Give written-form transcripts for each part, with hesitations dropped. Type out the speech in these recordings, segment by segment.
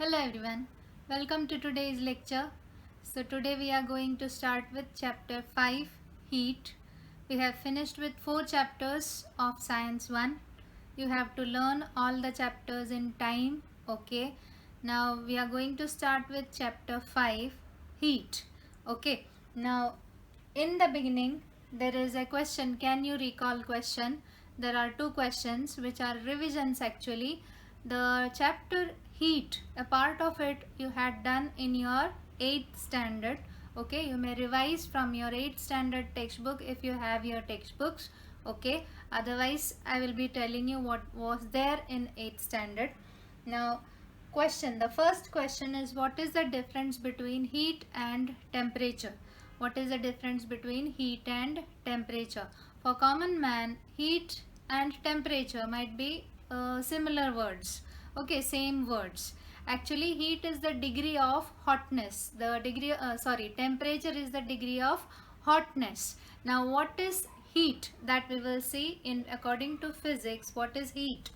Hello everyone, welcome to today's lecture. So today we are going to start with chapter 5, Heat. We have finished with 4 chapters of Science 1. You have to learn all the chapters in time, okay. Now we are going to start with chapter 5, Heat, okay. Now in the beginning there is a question, can you recall question? There are 2 questions which are revisions actually. The chapter Heat, a part of it you had done in your 8th standard, okay. You may revise from your 8th standard textbook if you have your textbooks, okay. Otherwise I will be telling you what was there in 8th standard. Now question, the first question is, what is the difference between heat and temperature? What is the difference between heat and temperature? For common man, heat and temperature might be similar words, okay, same words. Actually heat is the degree of hotness, the degree temperature is the degree of hotness. Now what is heat? That we will see in according to physics. What is heat?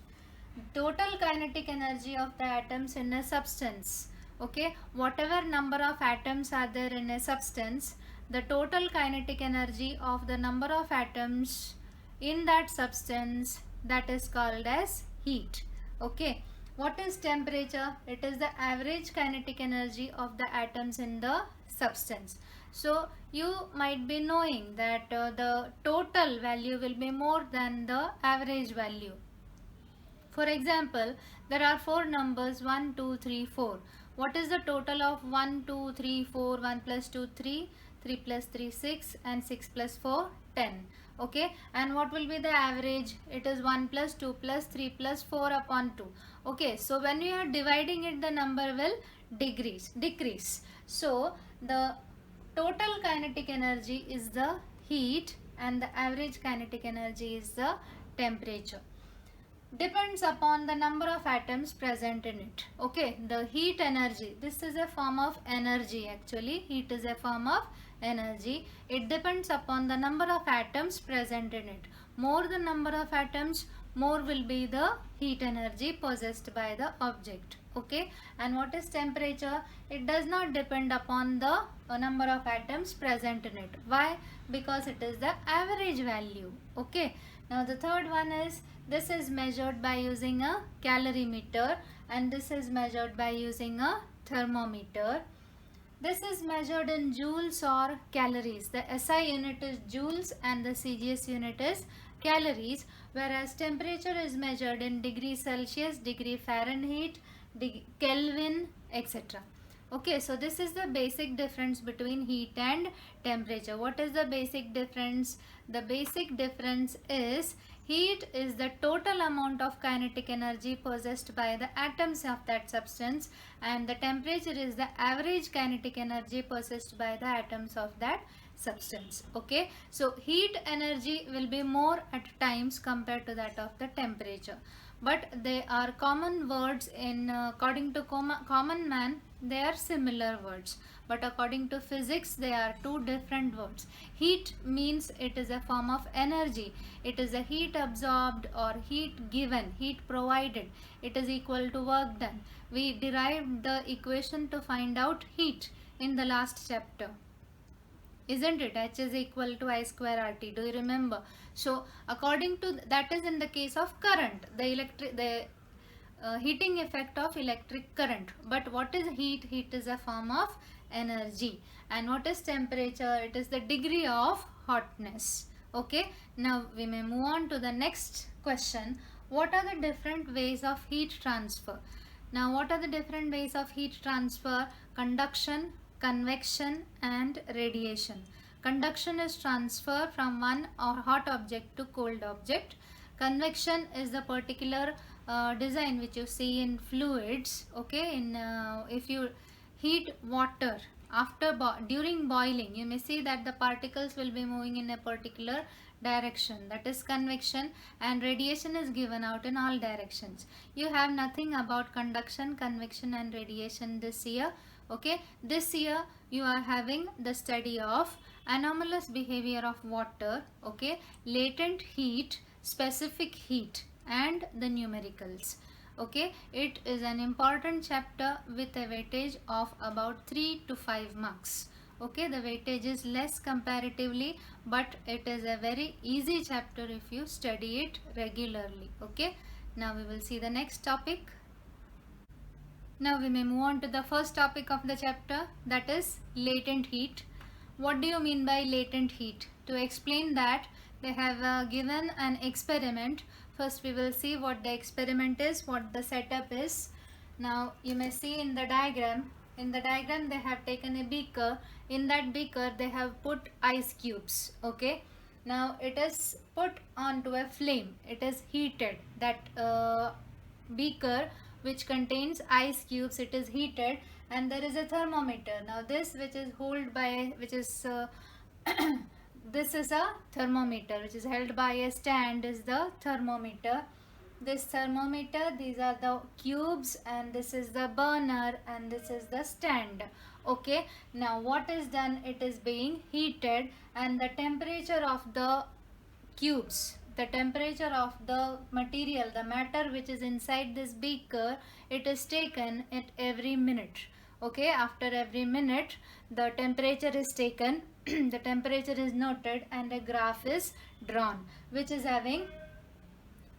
Total kinetic energy of the atoms in a substance, okay. Whatever number of atoms are there in a substance, the total kinetic energy of the number of atoms in that substance, that is called as heat, okay. What is temperature? It is the average kinetic energy of the atoms in the substance. So you might be knowing that the total value will be more than the average value. For example, there are 4 numbers 1, 2, 3, 4. What is the total of 1, 2, 3, 4? 1 plus 2, 3, 3 plus 3, 6 and 6 plus 4, 10. Okay, and what will be the average? It is 1 plus 2 plus 3 plus 4 upon 2. Okay, so when you are dividing it, the number will decrease. So the total kinetic energy is the heat and the average kinetic energy is the temperature. Depends upon the number of atoms present in it, okay. The heat energy, this is a form of energy. Actually heat is a form of energy. It depends upon the number of atoms present in it. More the number of atoms, more will be the heat energy possessed by the object, okay. And what is temperature? It does not depend upon the number of atoms present in it. Why? Because it is the average value, okay. Now the third one is, this is measured by using a calorimeter and this is measured by using a thermometer. This is measured in joules or calories. The SI unit is joules and the CGS unit is calories, whereas temperature is measured in degree Celsius, degree Fahrenheit, Kelvin, etc. Okay, so this is the basic difference between heat and temperature. What is the basic difference? The basic difference is, heat is the total amount of kinetic energy possessed by the atoms of that substance and the temperature is the average kinetic energy possessed by the atoms of that substance, okay. So heat energy will be more at times compared to that of the temperature, but they are common words in according to common man. They are similar words, but according to physics they are 2 different words. Heat means it is a form of energy. It is a heat absorbed or heat given, heat provided. It is equal to work done. We derived the equation to find out heat in the last chapter, isn't it? H is equal to I square RT. Do you remember? So according to that is in the case of current, the heating effect of electric current. But what is heat? Heat is a form of energy. And what is temperature? It is the degree of hotness, okay. Now we may move on to the next question. What are the different ways of heat transfer? Now what are the different ways of heat transfer? Conduction, convection and radiation. Conduction is transfer from one or hot object to cold object. Convection is the particular design which you see in fluids, okay. In if you heat water after during boiling, you may see that the particles will be moving in a particular direction, that is convection, and radiation is given out in all directions. You have nothing about conduction, convection and radiation this year, okay. This year you are having the study of anomalous behavior of water, okay, latent heat, specific heat and the numericals. Okay, it is an important chapter with a weightage of about 3 to 5 marks. Okay, the weightage is less comparatively, but it is a very easy chapter if you study it regularly. Okay, now we will see the next topic. Now we may move on to the first topic of the chapter, that is latent heat. What do you mean by latent heat? To explain that, they have given an experiment. First we will see what the experiment is, what the setup is. Now you may see in the diagram. In the diagram they have taken a beaker. In that beaker they have put ice cubes. Okay. Now it is put onto a flame. It is heated. That beaker which contains ice cubes, it is heated, and there is a thermometer. Now this which is this is a thermometer which is held by a stand is the thermometer. This thermometer, these are the cubes, and this is the burner, and this is the stand. Okay, now what is done, it is being heated, and the temperature of the cubes, the temperature of the material, the matter which is inside this beaker, it is taken at every minute. Okay, after every minute the temperature is taken, the temperature is noted, and a graph is drawn which is having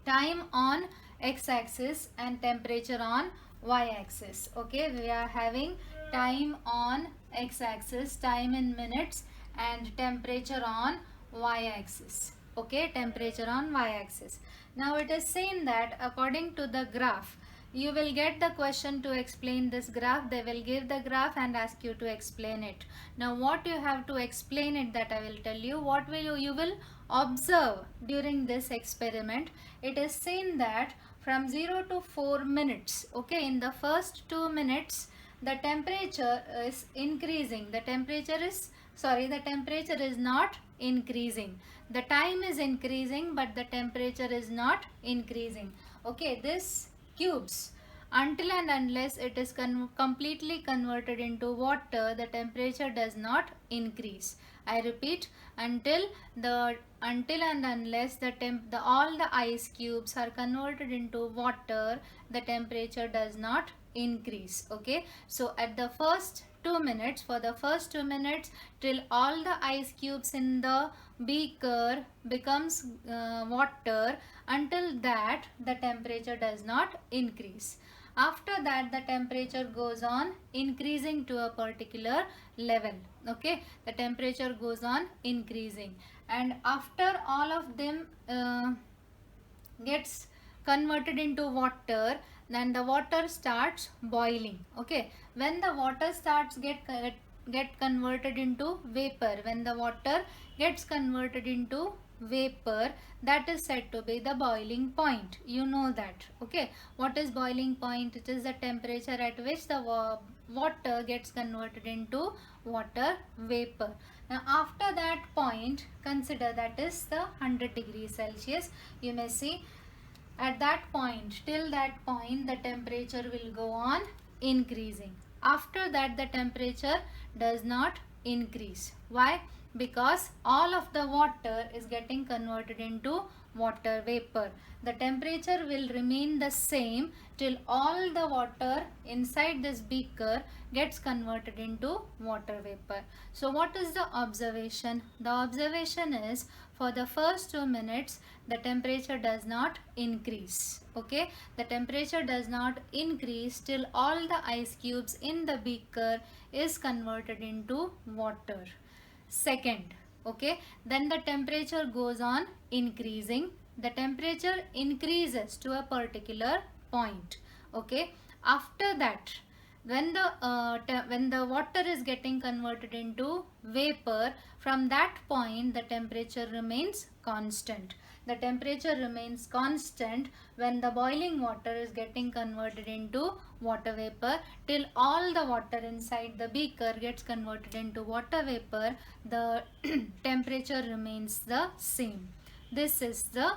time on x-axis and temperature on y-axis. Okay, we are having time on x-axis, time in minutes, and temperature on y-axis. Okay, temperature on y-axis. Now it is saying that according to the graph, you will get the question to explain this graph. They will give the graph and ask you to explain it. Now what you have to explain it, that I will tell you. What will you will observe during this experiment. It is seen that from 0 to 4 minutes, okay, in the first 2 minutes the temperature is increasing. The temperature is not increasing. The time is increasing, but the temperature is not increasing. Okay, this cubes, until and unless it is completely converted into water, the temperature does not increase. I repeat, until and unless all the ice cubes are converted into water, the temperature does not increase. Okay, so at the first 2 minutes, for the first 2 minutes, till all the ice cubes in the beaker becomes water, until that the temperature does not increase. After that the temperature goes on increasing to a particular level. Okay, the temperature goes on increasing, and after all of them gets converted into water, then the water starts boiling. Okay, when the water starts get converted into vapor, when the water gets converted into vapor, that is said to be the boiling point. You know that. Okay, what is boiling point? It is the temperature at which the water gets converted into water vapor. Now after that point, consider that is the 100 degrees Celsius. You may see at that point, till that point the temperature will go on increasing. After that the temperature does not increase. Why? Because all of the water is getting converted into water vapor. The temperature will remain the same till all the water inside this beaker gets converted into water vapor. So what is the observation? The observation is, for the first 2 minutes the temperature does not increase. Okay, the temperature does not increase till all the ice cubes in the beaker is converted into water. Second, okay, then the temperature goes on increasing. The temperature increases to a particular point. Okay, after that, when the water is getting converted into vapor, from that point the temperature remains constant. The temperature remains constant when the boiling water is getting converted into water vapor, till all the water inside the beaker gets converted into water vapor. The temperature remains the same. This is the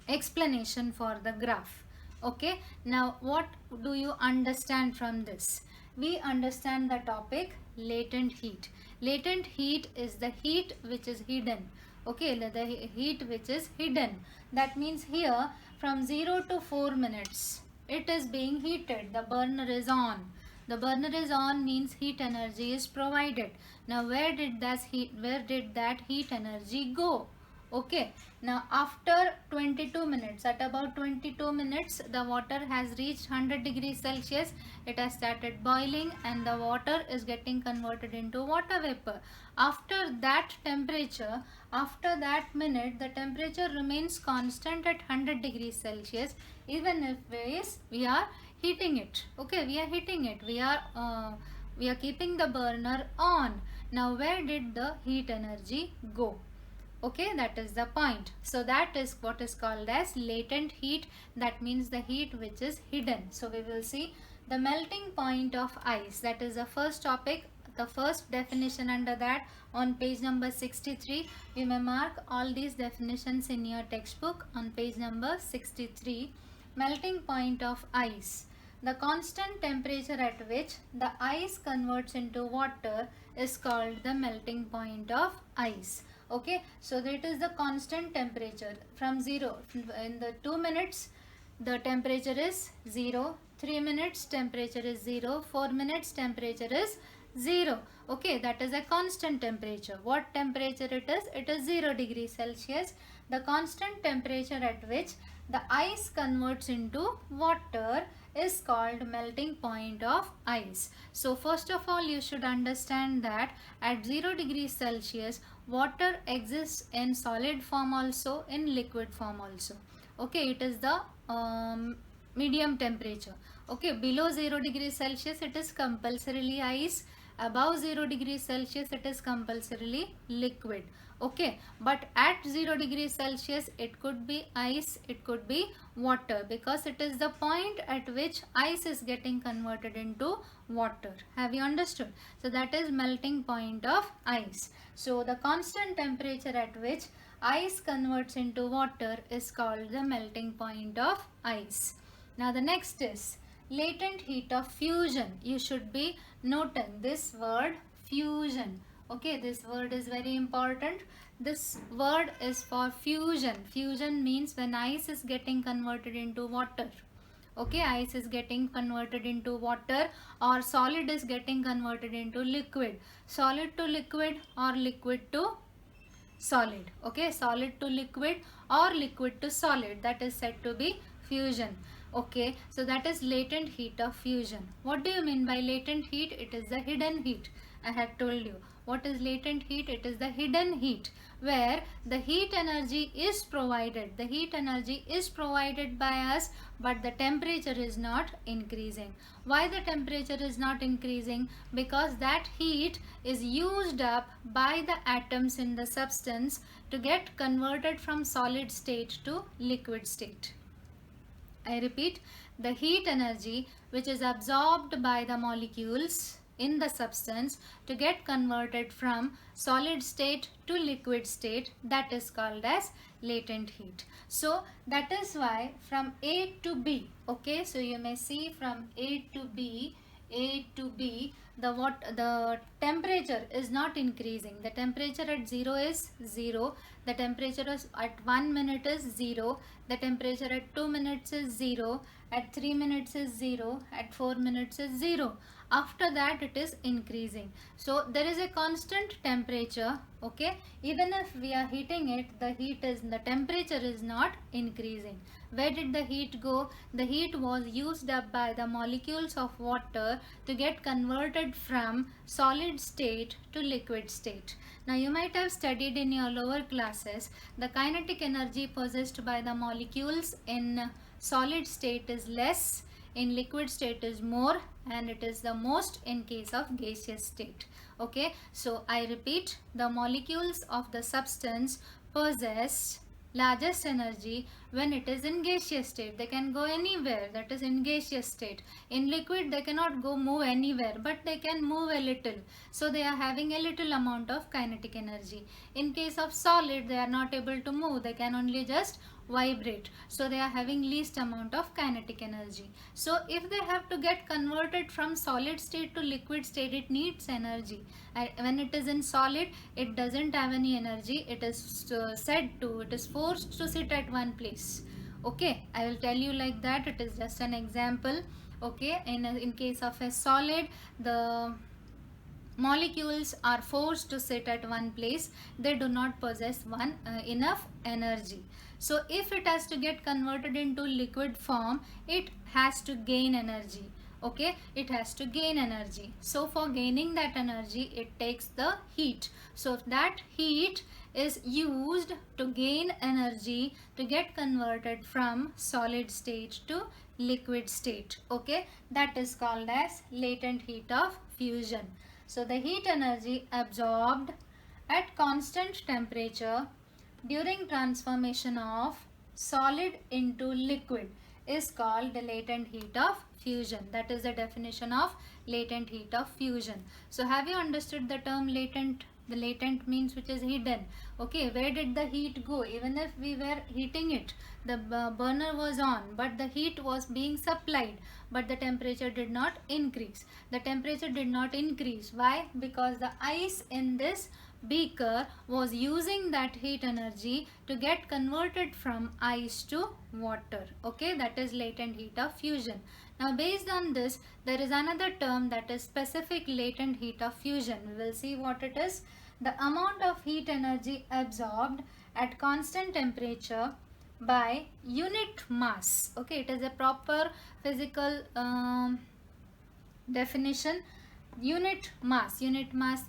explanation for the graph. Okay, now what do you understand from this? We understand the topic latent heat. Latent heat is the heat which is hidden. Okay, the heat which is hidden. That means here from 0 to 4 minutes it is being heated. The burner is on. The burner is on means heat energy is provided. Now where did that heat energy go? Okay, now after 22 minutes, at about 22 minutes, the water has reached 100 degrees Celsius. It has started boiling and the water is getting converted into water vapor. After that temperature, after that minute, the temperature remains constant at 100 degrees Celsius, even if we are heating it. Okay, we are heating it. We are keeping the burner on. Now where did the heat energy go? Okay, that is the point. So that is what is called as latent heat. That means the heat which is hidden. So we will see the melting point of ice. That is the first topic, the first definition under that on page number 63. You may mark all these definitions in your textbook on page number 63. Melting point of ice. The constant temperature at which the ice converts into water is called the melting point of ice. Okay, so that is the constant temperature from 0. In the 2 minutes the temperature is 0, 3 minutes temperature is 0, 4 minutes temperature is 0. Okay, that is a constant temperature. What temperature it is? It is 0 degrees Celsius. The constant temperature at which the ice converts into water is called melting point of ice. So first of all, you should understand that at 0 degrees Celsius water exists in solid form also, in liquid form also. Okay, it is the medium temperature. Okay, below 0 degrees Celsius it is compulsorily ice. Above 0 degrees Celsius it is compulsorily liquid. Okay, but at 0 degrees Celsius it could be ice, it could be water, because it is the point at which ice is getting converted into water. Have you understood? So that is melting point of ice. So the constant temperature at which ice converts into water is called the melting point of ice. Now the next is latent heat of fusion. You should be noting this word fusion. Okay, this word is very important. This word is for fusion. Fusion means when ice is getting converted into water. Okay, ice is getting converted into water, or solid is getting converted into liquid. Solid to liquid or liquid to solid. Okay, solid to liquid or liquid to solid, that is said to be fusion. Okay, so that is latent heat of fusion. What do you mean by latent heat? It is the hidden heat. I had told you. What is latent heat? It is the hidden heat, where the heat energy is provided. The heat energy is provided by us, but the temperature is not increasing. Why the temperature is not increasing? Because that heat is used up by the atoms in the substance to get converted from solid state to liquid state. I repeat, the heat energy which is absorbed by the molecules in the substance to get converted from solid state to liquid state, that is called as latent heat. So that is why from A to B, okay, so you may see from A to B, the temperature is not increasing. The temperature at 0 is 0. The temperature at 1 minute is 0. The temperature at 2 minutes is 0. At 3 minutes is 0. At 4 minutes is 0. After that it is increasing. So there is a constant temperature. Okay, even if we are heating it, the temperature is not increasing. Where did the heat go? The heat was used up by the molecules of water to get converted from solid state to liquid state. Now you might have studied in your lower classes, the kinetic energy possessed by the molecules in solid state is less, in liquid state is more, and it is the most in case of gaseous state. Okay, so I repeat, the molecules of the substance possess largest energy when it is in gaseous state. They can go anywhere, that is in gaseous state. In liquid they cannot move anywhere, but they can move a little, so they are having a little amount of kinetic energy. In case of solid, they are not able to move, they can only just vibrate, so they are having least amount of kinetic energy. So if they have to get converted from solid state to liquid state, it needs energy. When it is in solid, it doesn't have any energy. It is forced to sit at one place. Okay, I will tell you like that. It is just an example. Okay, in case of a solid, the molecules are forced to sit at one place. They do not possess enough energy. So if it has to get converted into liquid form, it has to gain energy. Okay, it has to gain energy. So for gaining that energy, it takes the heat. So that heat is used to gain energy to get converted from solid state to liquid state. Okay, that is called as latent heat of fusion. So the heat energy absorbed at constant temperature during transformation of solid into liquid is called the latent heat of fusion. That is the definition of latent heat of fusion. So have you understood the term latent? The latent means which is hidden. Okay, where did the heat go? Even if we were heating it, the burner was on, but the heat was being supplied, but the temperature did not increase. The temperature did not increase. Why? Because the ice in this beaker was using that heat energy to get converted from ice to water. Okay, that is latent heat of fusion. Now based on this, there is another term, that is specific latent heat of fusion. We will see what it is. The amount of heat energy absorbed at constant temperature by unit mass. Okay, it is a proper physical definition. Unit mass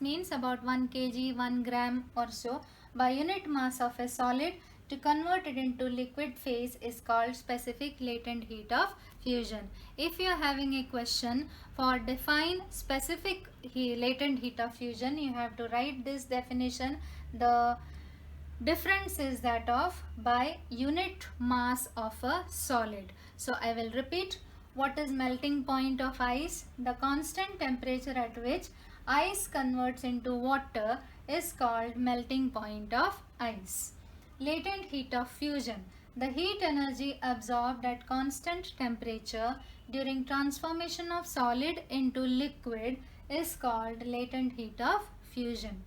means about 1 kg, 1 gram or so. By unit mass of a solid to convert it into liquid phase is called specific latent heat of fusion. If you are having a question for define specific latent heat of fusion, you have to write this definition. The difference is that of by unit mass of a solid. So I will repeat. What is melting point of ice? The constant temperature at which ice converts into water is called melting point of ice. Latent heat of fusion. The heat energy absorbed at constant temperature during transformation of solid into liquid is called latent heat of fusion.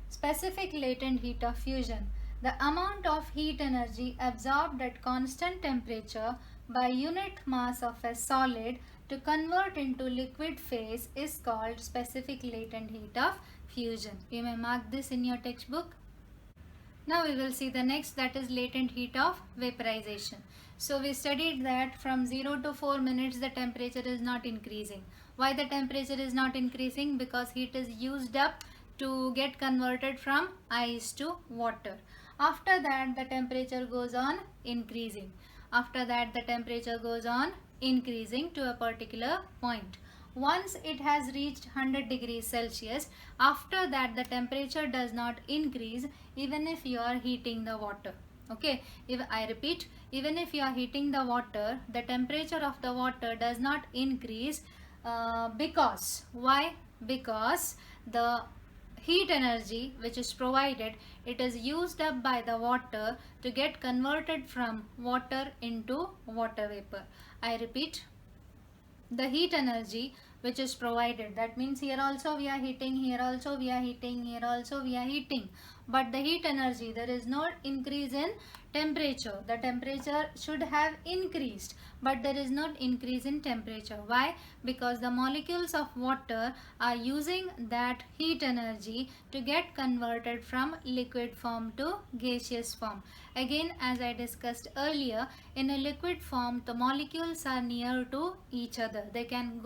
Specific latent heat of fusion. The amount of heat energy absorbed at constant temperature by unit mass of a solid to convert into liquid phase is called specific latent heat of fusion. You may mark this in your textbook. Now we will see the next, that is latent heat of vaporization. So we studied that from 0 to 4 minutes the temperature is not increasing. Why the temperature is not increasing? Because heat is used up to get converted from ice to water. After that the temperature goes on increasing. After that the temperature goes on increasing to a particular point. Once it has reached 100 degrees Celsius, after that the temperature does not increase even if you are heating the water. Okay, if I repeat, even if you are heating the water, the temperature of the water does not increase because, why? Because the heat energy which is provided, it is used up by the water to get converted from water into water vapor. I repeat, the heat energy which is provided, that means here also we are heating, here also we are heating, here also we are heating, but the heat energy, there is no increase in temperature. The temperature should have increased, but there is not increase in temperature. Why? Because the molecules of water are using that heat energy to get converted from liquid form to gaseous form. Again, as I discussed earlier, in a liquid form the molecules are near to each other. They can't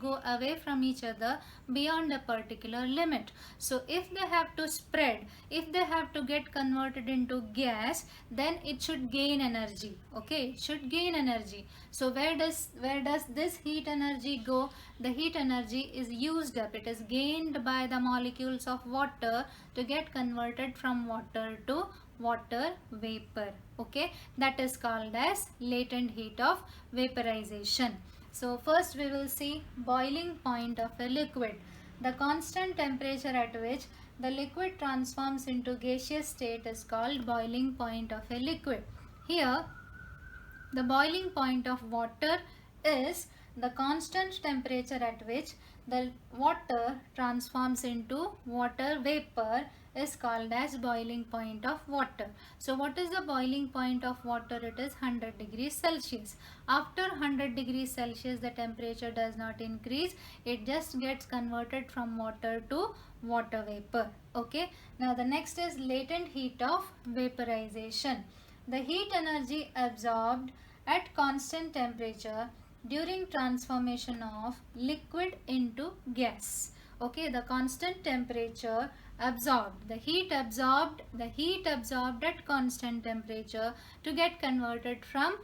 go away from each other beyond a particular limit. So if they have to spread, if they have to get converted into gas, then it should gain energy. Okay, it should gain energy. So where does this heat energy go? The heat energy is used up. It is gained by the molecules of water to get converted from water to water vapor. Okay, that is called as latent heat of vaporization. So first we will see boiling point of a liquid. The constant temperature at which the liquid transforms into gaseous state is called boiling point of a liquid. Here the boiling point of water is the constant temperature at which the water transforms into water vapor is called as boiling point of water. So what is the boiling point of water? It is 100 degrees Celsius. After 100 degrees Celsius, the temperature does not increase. It just gets converted from water to water vapor. Okay. Now the next is latent heat of vaporization. The heat energy absorbed at constant temperature during transformation of liquid into gas. Okay, the constant temperature absorbed, the heat absorbed at constant temperature to get converted from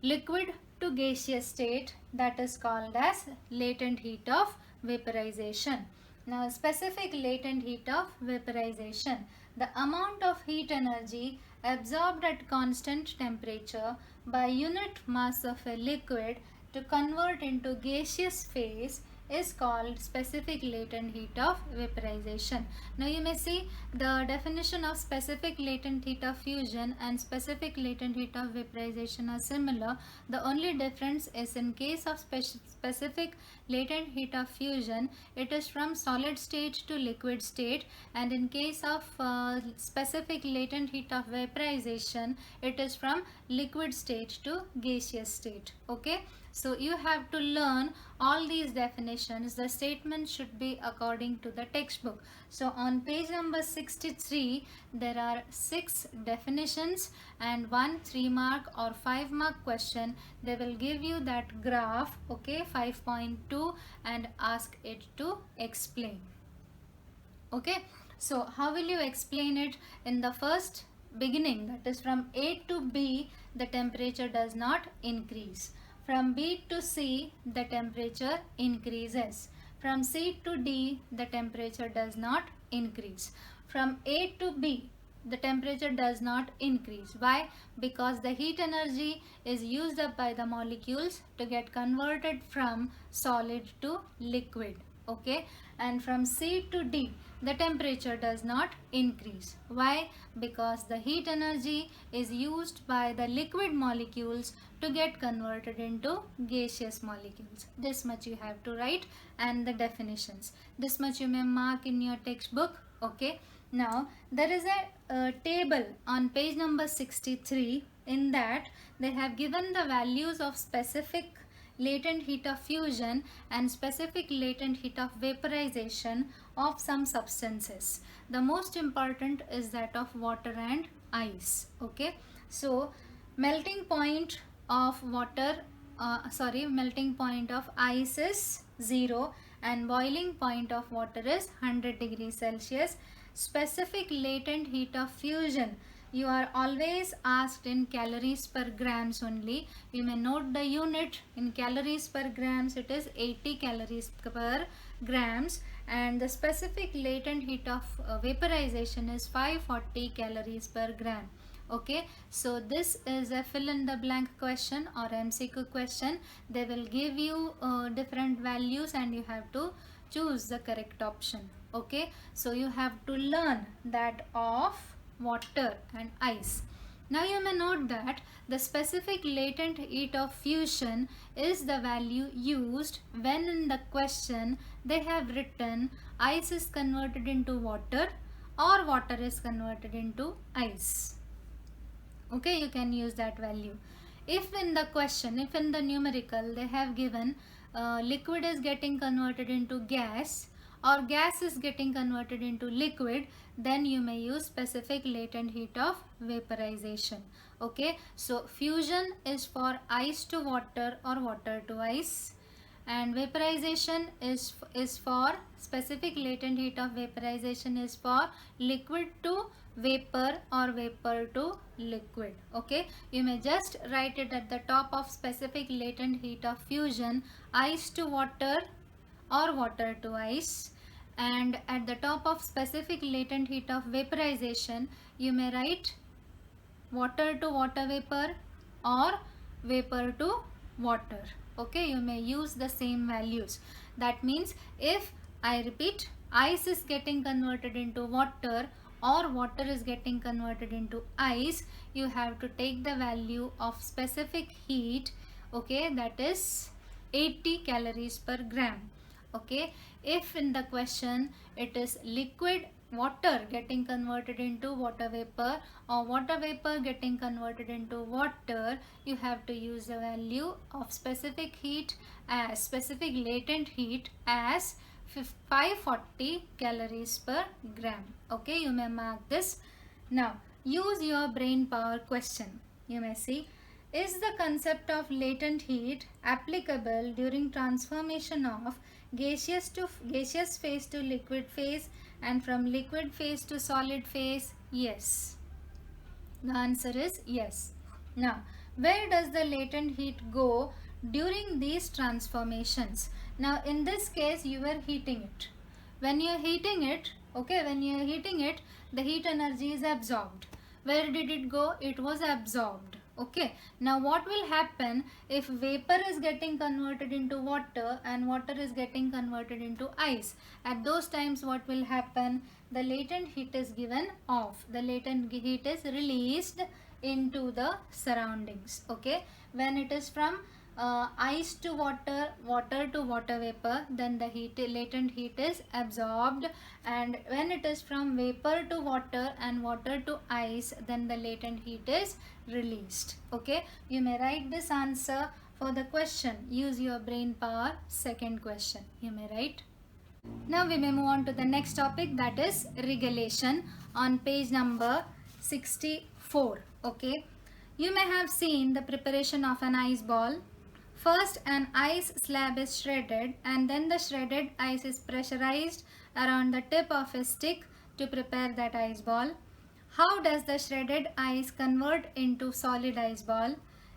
liquid to gaseous state, that is called as latent heat of vaporization. Now specific latent heat of vaporization, the amount of heat energy absorbed at constant temperature by unit mass of a liquid to convert into gaseous phase is called specific latent heat of vaporization. Now you may see the definition of specific latent heat of fusion and specific latent heat of vaporization are similar. The only difference is in case of specific latent heat of fusion, it is from solid state to liquid state, and in case of specific latent heat of vaporization, it is from liquid state to gaseous state. Okay. So you have to learn all these definitions. The statement should be according to the textbook. So on page number 63, there are 6 definitions and one 3-mark or 5-mark question. They will give you that graph, okay, 5.2, and ask it to explain. Okay, so how will you explain it? In the first beginning, that is from A to B, the temperature does not increase. From B to C, the temperature increases. From C to D, the temperature does not increase. From A to B, the temperature does not increase. Why? Because the heat energy is used up by the molecules to get converted from solid to liquid. Okay, and from C to D, the temperature does not increase. Why? Because the heat energy is used by the liquid molecules to get converted into gaseous molecules. This much you have to write, and the definitions. This much you may mark in your textbook. Okay. Now there is a table on page number 63. In that they have given the values of specific latent heat of fusion and specific latent heat of vaporization of some substances. The most important is that of water and ice. Okay, so melting point of melting point of ice is 0 and boiling point of water is 100 degrees Celsius. Specific latent heat of fusion, you are always asked in calories per grams only. You may note the unit in calories per grams. It is 80 calories per grams, and the specific latent heat of vaporization is 540 calories per gram. Okay, so this is a fill in the blank question or MCQ question. They will give you different values and you have to choose the correct option. Okay, so you have to learn that of water and ice. Now you may note that the specific latent heat of fusion is the value used when in the question they have written ice is converted into water or water is converted into ice. Okay, you can use that value. If in the question, if in the numerical they have given liquid is getting converted into gas or gas is getting converted into liquid, then you may use specific latent heat of vaporization. Okay, so fusion is for ice to water or water to ice, and vaporization is for specific latent heat of vaporization is for liquid to vapor or vapor to liquid. Okay, you may just write it at the top of specific latent heat of fusion, ice to water or water to ice, and at the top of specific latent heat of vaporization you may write water to water vapor or vapor to water. Okay, you may use the same values. That means if I repeat, ice is getting converted into water or water is getting converted into ice, you have to take the value of specific heat. Okay, that is 80 calories per gram. Okay, if in the question it is liquid water getting converted into water vapor or water vapor getting converted into water, you have to use the value of specific heat as specific latent heat as 540 calories per gram. Okay, you may mark this. Now use your brain power question. You may see, is the concept of latent heat applicable during transformation of gaseous phase to liquid phase and from liquid phase to solid phase? Yes. The answer is yes. Now, where does the latent heat go during these transformations? Now, in this case, you are heating it. When you are heating it, okay, when you are heating it, the heat energy is absorbed. Where did it go? It was absorbed. Okay, now what will happen if vapor is getting converted into water and water is getting converted into ice? At those times, what will happen? The latent heat is given off. The latent heat is released into the surroundings. Okay, when it is from ice to water, water to water vapor, then the latent heat is absorbed, and when it is from vapor to water and water to ice, then the latent heat is released. Okay, you may write this answer for the question. Use your brain power. Second question you may write. Now we may move on to the next topic, that is regelation, on page number 64. Okay, you may have seen the preparation of an ice ball. First, an ice slab is shredded and then the shredded ice is pressurized around the tip of a stick to prepare that ice ball. How does the shredded ice convert into solid ice ball?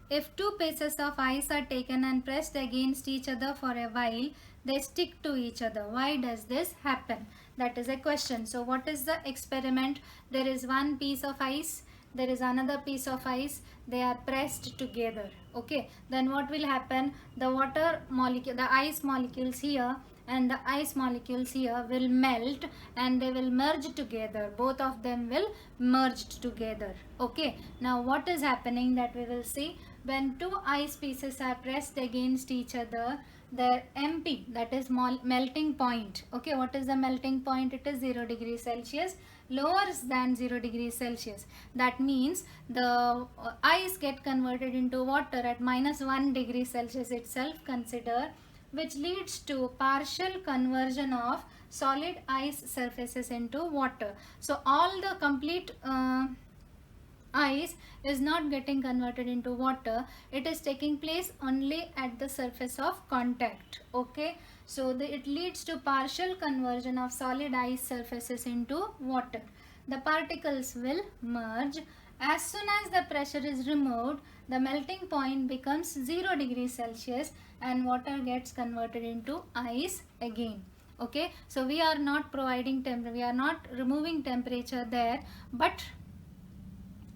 If two pieces of ice are taken and pressed against each other for a while, they stick to each other. Why does this happen? That is a question. So what is the experiment? There is one piece of ice, there is another piece of ice, they are pressed together. Okay, then what will happen? The water molecule, the ice molecules here and the ice molecules here will melt and they will merge together. Both of them will merge together. Okay, now what is happening, that we will see. When two ice pieces are pressed against each other, the MP, that is melting point. Okay, what is the melting point? It is 0 degrees Celsius, lower than 0 degrees Celsius. That means the ice get converted into water at -1 degree Celsius itself, consider, which leads to partial conversion of solid ice surfaces into water. So all the complete ice is not getting converted into water, it is taking place only at the surface of contact. Okay, so it leads to partial conversion of solid ice surfaces into water. The particles will merge. As soon as the pressure is removed, the melting point becomes 0 degrees Celsius and water gets converted into ice again. Okay, so we are not providing we are not removing temperature there, but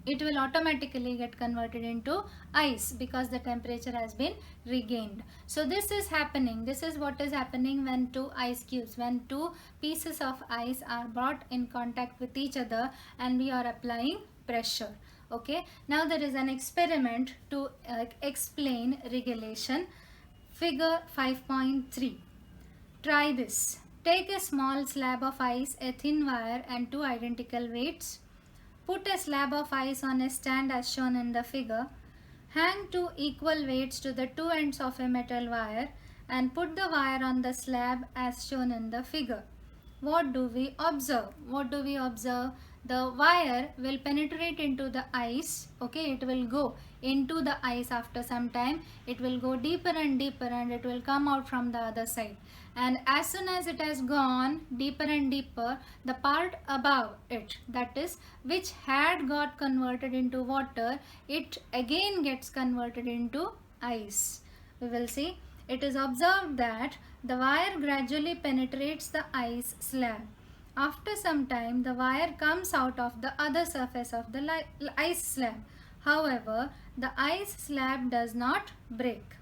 it will automatically get converted into ice because the temperature has been regained. So this is happening. This is what is happening when two ice cubes, when two pieces of ice are brought in contact with each other and we are applying pressure. Okay, now there is an experiment to explain regelation. Figure 5.3. Try this. Take a small slab of ice, a thin wire and two identical weights. Put a slab of ice on a stand as shown in the figure. Hang two equal weights to the two ends of a metal wire and put the wire on the slab as shown in the figure. What do we observe? What do we observe? The wire will penetrate into the ice. Okay, it will go into the ice after some time. It will go deeper and deeper and it will come out from the other side. And as soon as it has gone deeper and deeper, the part above it, that is which had got converted into water, it again gets converted into ice. We will see. It is observed that the wire gradually penetrates the ice slab. After some time, the wire comes out of the other surface of the ice slab. However, the ice slab does not break.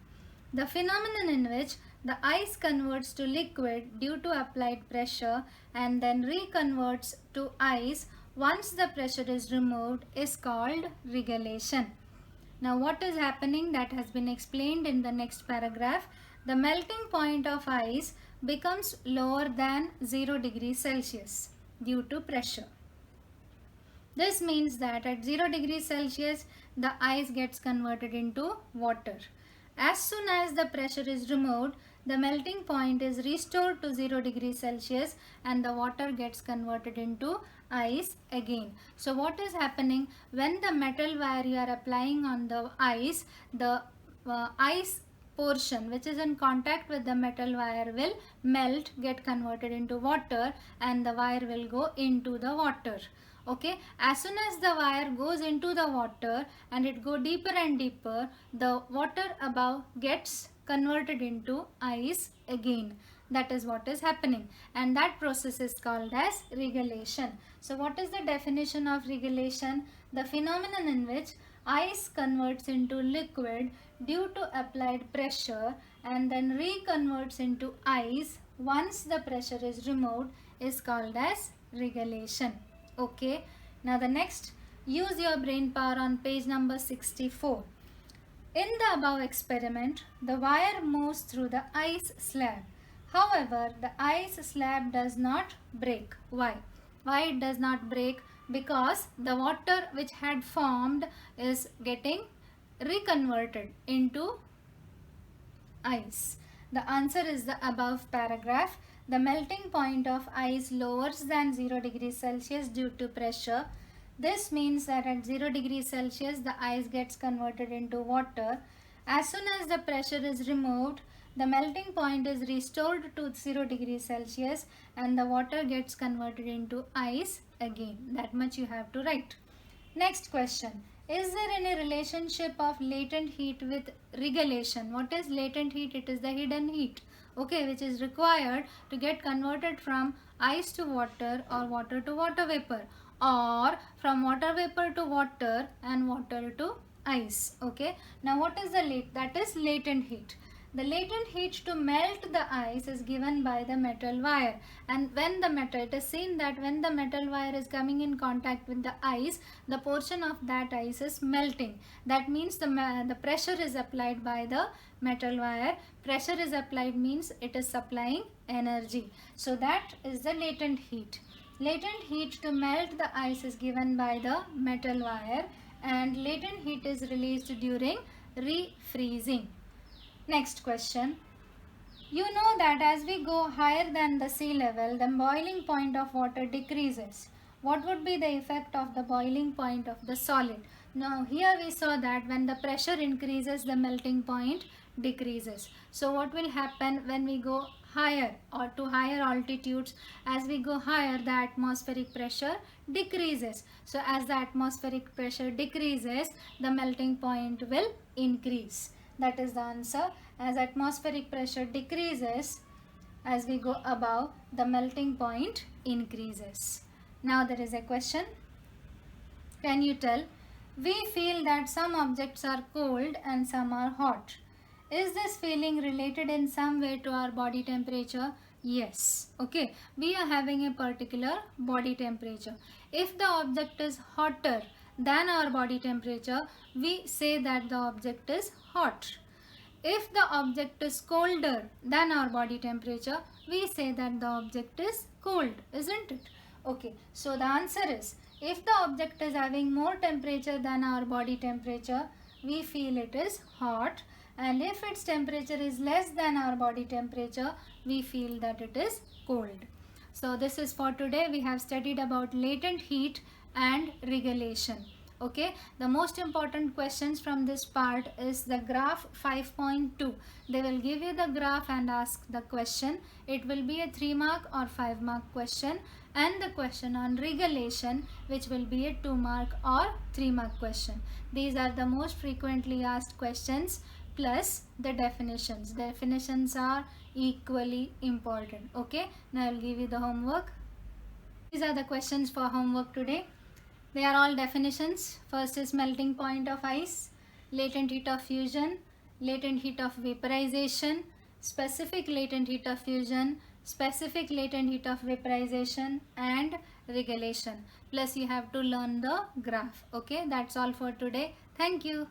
The phenomenon in which the ice converts to liquid due to applied pressure and then reconverts to ice once the pressure is removed is called regelation. Now what is happening, that has been explained in the next paragraph. the melting point of ice becomes lower than 0 degrees Celsius due to pressure. This means that at 0 degrees Celsius, the ice gets converted into water. As soon as the pressure is removed, the melting point is restored to 0 degrees Celsius and the water gets converted into ice again. So what is happening when the metal wire you are applying on the ice ice portion which is in contact with the metal wire will melt, get converted into water, and the wire will go into the water. Okay, as soon as the wire goes into the water and it go deeper and deeper, the water above gets converted into ice again. That is what is happening, and that process is called as regelation. So what is the definition of regelation? The phenomenon in which ice converts into liquid due to applied pressure and then reconverts into ice once the pressure is removed is called as regelation. Okay, now the next, use your brain power on page number 64. In the above experiment, the wire moves through the ice slab. However, the ice slab does not break. Why? Why it does not break? Because the water which had formed is getting reconverted into ice. The answer is the above paragraph. The melting point of ice lowers than 0 degrees Celsius due to pressure. This means that at 0 degrees Celsius the ice gets converted into water. As soon as the pressure is removed, the melting point is restored to 0 degrees Celsius and the water gets converted into ice again. That much you have to write. Next question. Is there any relationship of latent heat with regelation? What is latent heat? It is the hidden heat, okay, which is required to get converted from ice to water or water to water vapor, or from water vapor to water and water to ice. Okay, now what is that is latent heat. The latent heat to melt the ice is given by the metal wire, and when the metal, it is seen that when the metal wire is coming in contact with the ice, the portion of that ice is melting. That means the pressure is applied by the metal wire. Pressure is applied means it is supplying energy. So that is the latent heat. Latent heat to melt the ice is given by the metal wire, and latent heat is released during refreezing. Next question. You know that as we go higher than the sea level, the boiling point of water decreases. What would be the effect of the boiling point of the solid? Now here we saw that when the pressure increases, the melting point decreases. So what will happen when we go higher or to higher altitudes? As we go higher, the atmospheric pressure decreases. So as the atmospheric pressure decreases, the melting point will increase. That is the answer. As atmospheric pressure decreases, as we go above, the melting point increases. Now there is a question. Can you tell? We feel that some objects are cold and some are hot. Is this feeling related in some way to our body temperature? Yes. Okay. We are having a particular body temperature. If the object is hotter than our body temperature, we say that the object is hot. If the object is colder than our body temperature, we say that the object is cold, isn't it? Okay, so the answer is, if the object is having more temperature than our body temperature, we feel it is hot, and if its temperature is less than our body temperature, we feel that it is cold. So this is for today. We have studied about latent heat and regelation. Okay, the most important questions from this part is the graph 5.2. They will give you the graph and ask the question. It will be a 3-mark or 5-mark question, and the question on regelation, which will be a 2-mark or 3-mark question. These are the most frequently asked questions, plus the definitions. Definitions are equally important. Okay, now I will give you the homework. These are the questions for homework today. They are all definitions. First is melting point of ice, latent heat of fusion, latent heat of vaporization, specific latent heat of fusion, specific latent heat of vaporization, and regelation. Plus you have to learn the graph. Okay, that's all for today. Thank you.